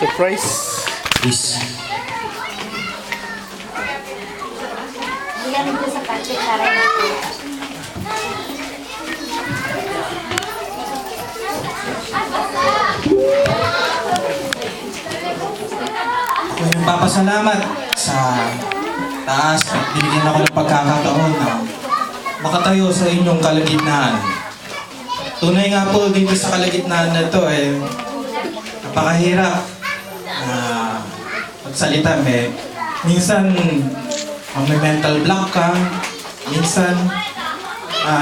Surprise. Please. Yan ito sa kante para Kung papasalamat sa taas at binigyan ako ng pagkakataon na makatayo sa inyong kalagitnaan. Tunay nga po dito sa kalagitnaan na ito napakahirap na magsalita. Minsan may mental block ka, minsan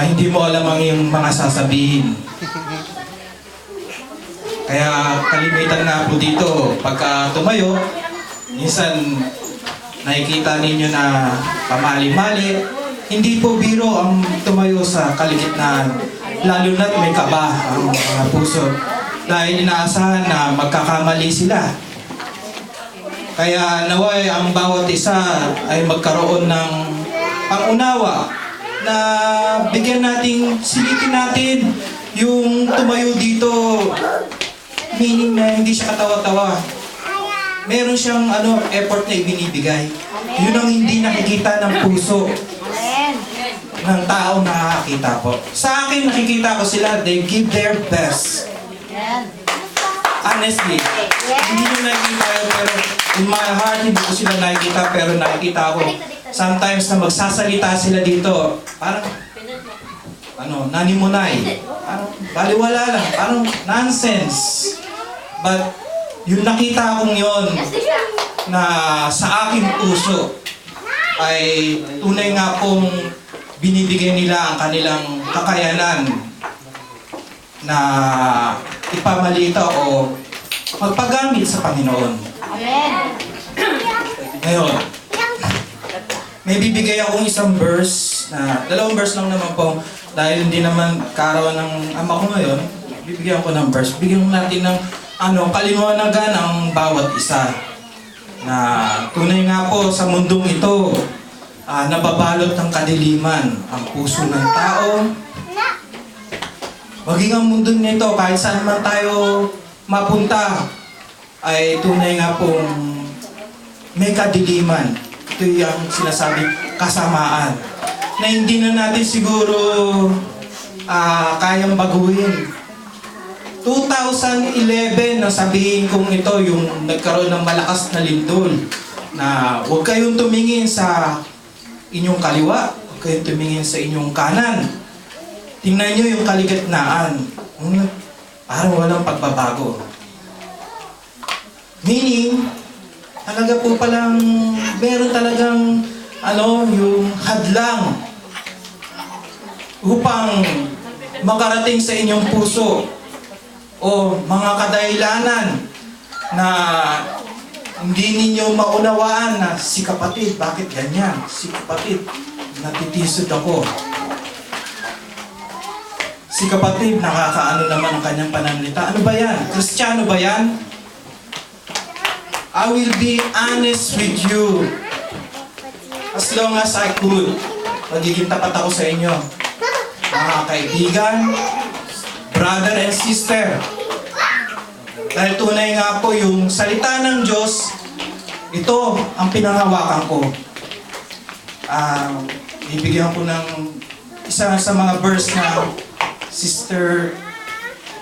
hindi mo alam ang iyong mga sasabihin. Kaya kalimitan nga po dito, pagka tumayo, minsan nakikita ninyo na pamali-mali. Hindi po biro ang tumayo sa kalagitnaan, lalo na't may kaba ang mga puso. Dahil inaasahan na magkakamali sila. Kaya naway ang bawat isa ay magkaroon ng pangunawa na bigyan nating, silipin natin yung tumayo dito. Meaning na hindi siya katawa-tawa. Meron siyang effort na ibinibigay. Yun ang hindi nakikita ng puso ng tao na nakakita po. Sa akin, nakikita ko sila, they give their best. Honestly, hindi nyo nakikita yun, pero in my heart, hindi ko sila nakikita, pero nakikita ko sometimes na magsasalita sila dito. Parang, nanimunay. Parang, baliwala lang. Parang nonsense. But, yung nakita kong yon na sa aking puso ay tunay nga pong binibigyan nila ang kanilang kakayanan na ipamalita o magpagamit sa Panginoon. Amen. Ngayon, may bibigay akong isang verse na, 2 verse lang naman po, dahil hindi naman karawan ng ama ko ngayon, bibigyan ko ng verse. Bigyan natin ng kaliwanagan ang bawat isa. Na tunay nga po sa mundong ito, nababalot ng kadiliman ang puso ng tao. Maging ang mundo nito, kahit saan man tayo mapunta, ay tunay nga pong may kadiliman. Ito yung sinasabi kasamaan. Na hindi na natin siguro kayang baguhin. 2011 na sabihin kong ito yung nagkaroon ng malakas na lindol na huwag kayong tumingin sa inyong kaliwa, huwag kayong tumingin sa inyong kanan. Tingnan nyo yung kaligitnaan. Parang walang pagbabago. Meaning, talaga po palang meron talagang yung hadlang upang makarating sa inyong puso o mga kadahilanan na hindi ninyo maunawaan na si kapatid, bakit ganyan? Si kapatid, natitisod ako. Si kapatid, nakakaano naman ang kanyang pananalita. Ano ba yan? Kristiyano ba yan? I will be honest with you. As long as I could, magiging tapat ako sa inyo. Mga kaibigan, brother and sister. Dahil tunay nga po yung salita ng Diyos, ito ang pinangawakan ko. Bibigyan ko ng isa sa mga verse na Sister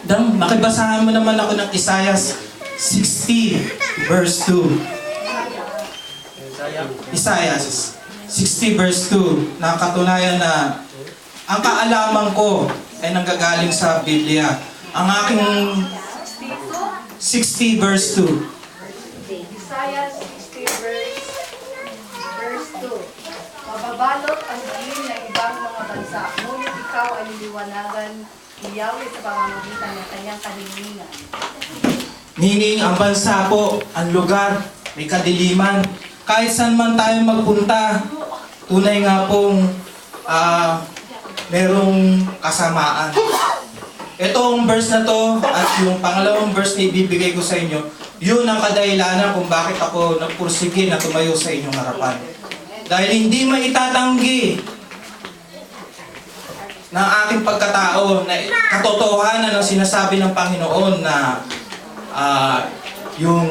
Dam, makibasahan mo naman ako ng Isaiah 60 verse 2. Isaiah 60 verse 2, na katunayan na ang kaalaman ko ay nanggagaling sa Biblia. Ang aking 60 verse 2. Isaiah 60 verse 2. Mababalot ang dilim ng ibang mga bansa, ngunit ikaw ay liliwanagan ni Yahweh sa pamamagitan ng kanyang kadiliman. Meaning, ang bansa po, ang lugar, may kadiliman. Kahit saan man tayo magpunta, tunay nga pong merong kasamaan. Itong verse na to at yung pangalawang verse na ibibigay ko sa inyo, yun ang kadahilanan kung bakit ako nagpursige na tumayo sa inyong harapan. Dahil hindi maitatanggi ng aking pagkatao na katotohanan ng sinasabi ng Panginoon na yung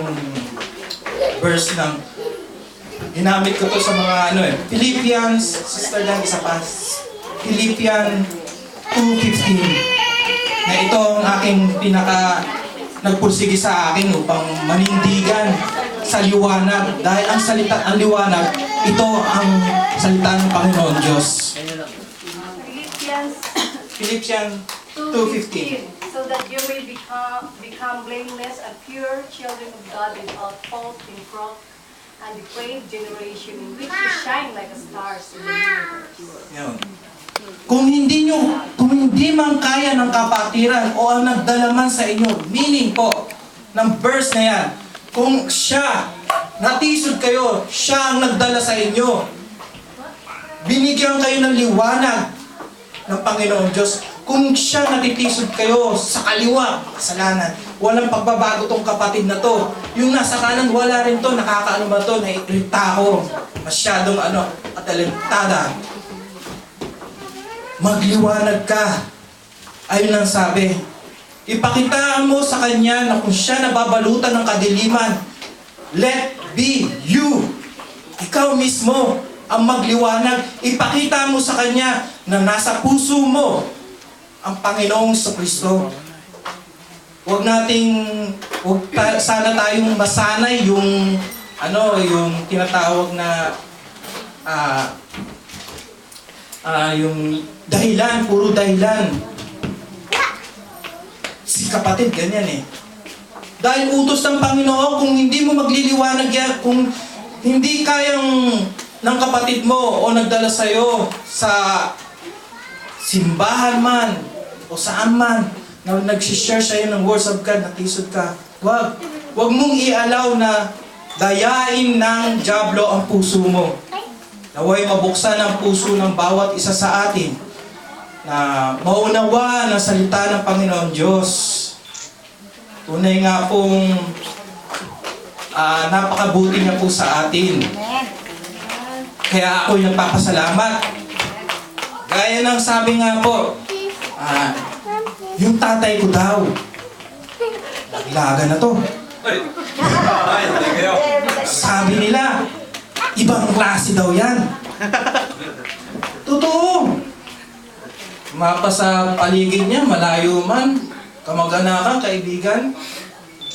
verse ng ginamit ko to sa mga Philippians, sister lang isa pa, Philippians 2:15, na ito ang aking nagpursige sa akin upang manindigan sa liwanag. Dahil ang liwanag, ito ang salita ng Panginoon Diyos. Philippians 2:15. So that you may become blameless and pure children of God without fault in corrupt and depraved generation in which you shine like a stars in the universe. Yun. Kung hindi man kaya ng kapatiran o ang nagdala man sa inyo, meaning po ng verse na yan, kung siya, natisod kayo, siya ang nagdala sa inyo, binigyan kayo ng liwanag ng Panginoon Diyos, kung siya natitisod kayo sa kaliwa, kasalanan, walang pagbabago tong kapatid na to. Yung nasa kanan, wala rin to, nakakaano ba to, naiirita ako, masyadong atalentada. Magliwanag ka. Ayun ang sabi. Ipakita mo sa kanya na kung siya nababalutan ng kadiliman, let be you. Ikaw mismo ang magliwanag. Ipakita mo sa kanya na nasa puso mo ang Panginoong Kristo. Sana tayong masanay yung tinatawag na yung dahilan, puro dahilan. Si kapatid, ganyan eh. Dahil utos ng Panginoon, kung hindi mo magliliwanag yan, kung hindi kayang ng kapatid mo o nagdala sa'yo sa simbahan man o saan man na nagsishare sa'yo ng words of God, natisod ka, wag mong i-allow na dayain ng dyablo ang puso mo. Naway mabuksan ang puso ng bawat isa sa atin na maunawa ng salita ng Panginoon Diyos. Tunay nga pong napakabuti niya po sa atin. Kaya ako'y nagpapasalamat. Gaya ng sabi nga po, yung tatay ko daw, naglaga na to. Sabi nila, ibang klase daw yan. Totoo. Mapa sa paligid niya, malayo man, kamag-anakan, kaibigan,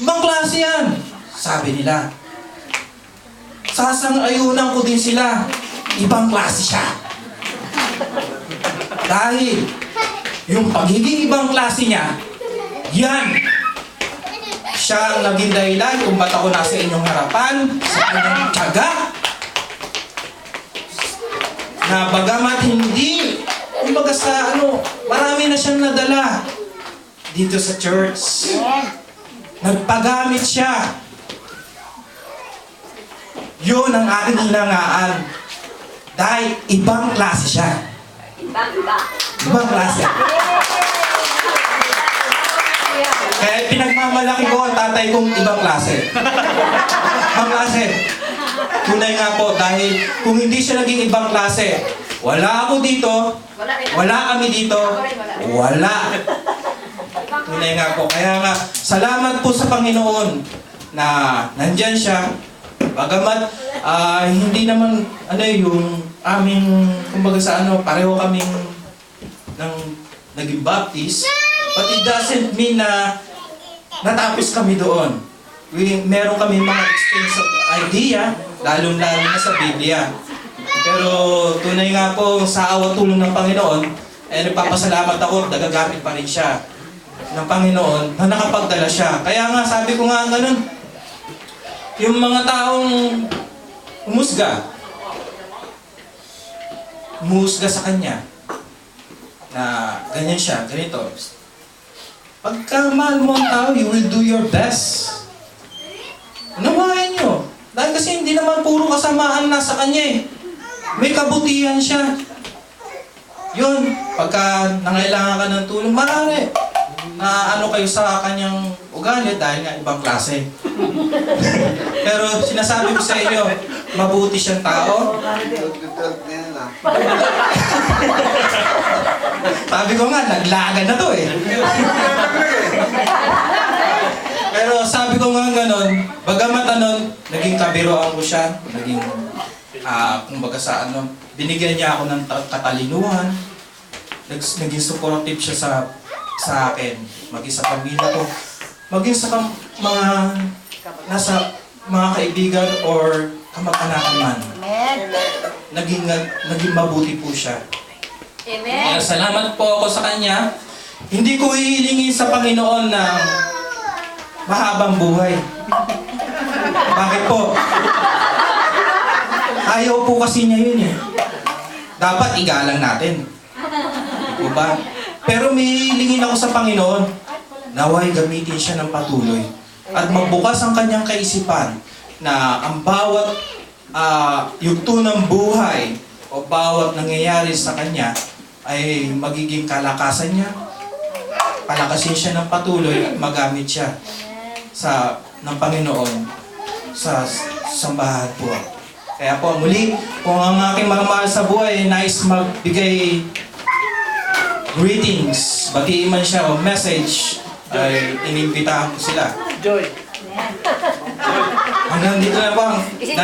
ibang klase yan. Sabi nila. Sasang-ayunan ko din sila, ibang klase siya. Dahil yung pagiging ibang klase niya, yan. Siya ang naging dahilan kung ba't ako nasa inyong harapan, sa kanyang tiyaga, na bagamat hindi, kumbaga sa marami na siyang nadala dito sa church. Nagpagamit siya. Yun ang aking hinangaan. Dahil ibang klase siya. Ibang klase. Kaya pinagmamalaki ko ang tatay kong ibang klase. Ibang klase. Tunay nga po, dahil kung hindi siya naging ibang klase, wala ako dito, wala kami dito, wala. Tunay nga po. Kaya nga, salamat po sa Panginoon na nandyan siya. Bagamat hindi naman yung aming, kumbaga sa pareho kaming naging baptist, but it doesn't mean na natapos kami doon. Meron kami mga exchange of idea, lalong-lalo na sa Biblia. Pero tunay nga po sa awa tulong ng Panginoon, nagpapasalamat ako, nagagamit pa rin siya ng Panginoon na nakapagdala siya. Kaya nga sabi ko nga ganun, yung mga taong umusga sa kanya na ganyan siya, ganito. Pagka mahal mo ang tao, you will do your best. Unawain nyo. Dahil kasi hindi naman puro kasamaan nasa kanya eh. May kabutihan siya. Yun, pagka nangailangan ka ng tulong, maaari na kayo sa kanyang ugali dahil nga ibang klase. Pero sinasabi ko sa inyo, mabuti siyang tao. Sabi ko nga, naglagan na to eh. Pero sabi ko nga ganon, bagamat naging kabiroan ko siya, naging, kumbaga sa binigyan niya ako ng katalinuhan, naging supportive siya sa akin, maging sa pamilya ko, maging sa mga nasa mga kaibigan or kamag-anakan man. Amen. Naging mabuti po siya. Amen. Kaya salamat po ako sa kanya. Hindi ko hihilingin sa Panginoon ng mahabang buhay. Bakit po? Ayaw po kasi niya yun eh. Dapat igalang natin. Di ba? Pero may hihilingin ako sa Panginoon. Naway gamitin siya ng patuloy. At magbukas ang kanyang kaisipan na ang bawat yugto ng buhay o bawat nangyayari sa kanya ay magiging kalakasan niya. Palakasin siya ng patuloy at magamit siya ng Panginoon sa sambahan po. Kaya po muli, kung ang aking mga mahal sa buhay ay nais magbigay greetings, batiin man siya o message, ay inimbitahan ko sila. Joy. Hanggang dito na po. Is it?